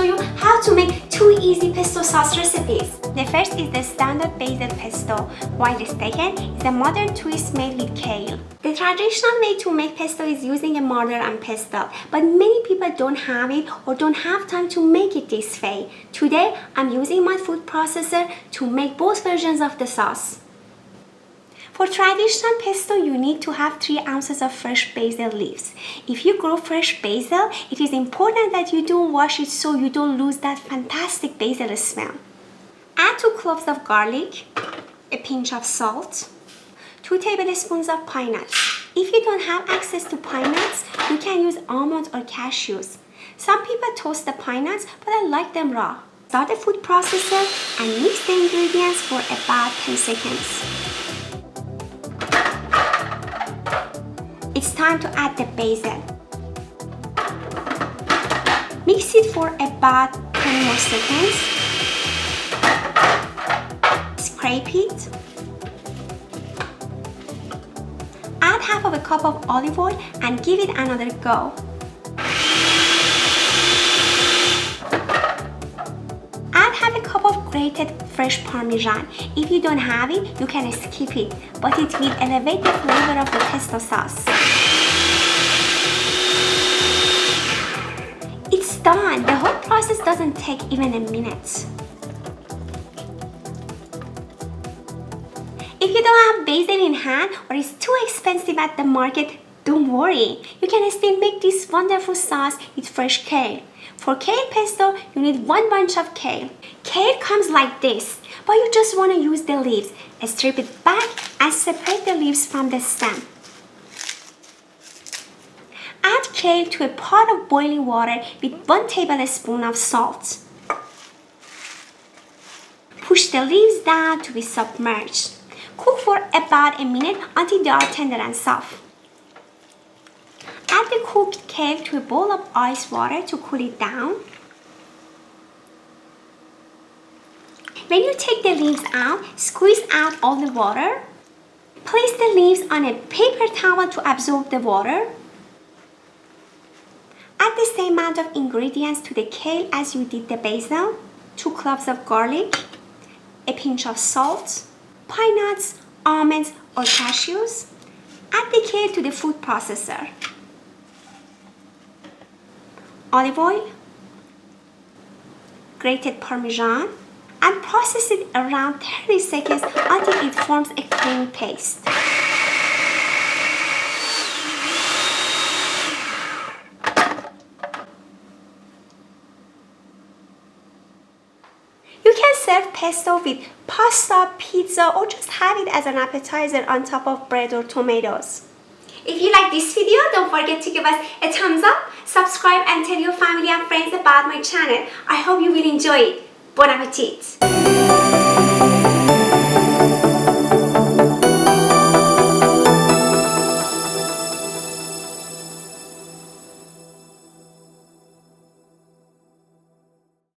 you how to make 2 easy pesto sauce recipes. The first is the standard basil pesto, while the second is a modern twist made with kale. The traditional way to make pesto is using a mortar and pestle, but many people don't have it or don't have time to make it this way. Today, I'm using my food processor to make both versions of the sauce. For traditional pesto, you need to have 3 ounces of fresh basil leaves. If you grow fresh basil, it is important that you don't wash it so you don't lose that fantastic basil smell. Add 2 cloves of garlic, a pinch of salt, 2 tablespoons of pine nuts. If you don't have access to pine nuts, you can use almonds or cashews. Some people toast the pine nuts, but I like them raw. Start the food processor and mix the ingredients for about 10 seconds. It's time to add the basil. Mix it for about 20 more seconds. Scrape it. Add half of a cup of olive oil and give it another go. Add half a cup of grated fresh Parmesan. If you don't have it, you can skip it, but it will elevate the flavor of the pesto sauce. It's done! The whole process doesn't take even a minute. If you don't have basil in hand or it's too expensive at the market, don't worry. You can still make this wonderful sauce with fresh kale. For kale pesto, you need 1 bunch of kale. Kale comes like this, but you just want to use the leaves. Strip it back and separate the leaves from the stem. Add kale to a pot of boiling water with 1 tablespoon of salt. Push the leaves down to be submerged. Cook for about a minute until they are tender and soft. Add the cooked kale to a bowl of ice water to cool it down. When you take the leaves out, squeeze out all the water. Place the leaves on a paper towel to absorb the water. Add the same amount of ingredients to the kale as you did the basil. 2 cloves of garlic, a pinch of salt, pine nuts, almonds or cashews. Add the kale to the food processor. Olive oil, grated Parmesan, and process it around 30 seconds until it forms a creamy paste. You can serve pesto with pasta, pizza, or just have it as an appetizer on top of bread or tomatoes. If you like this video, don't forget to give us a thumbs up, subscribe and tell your family and friends about my channel. I hope you will enjoy it. Bon appetit!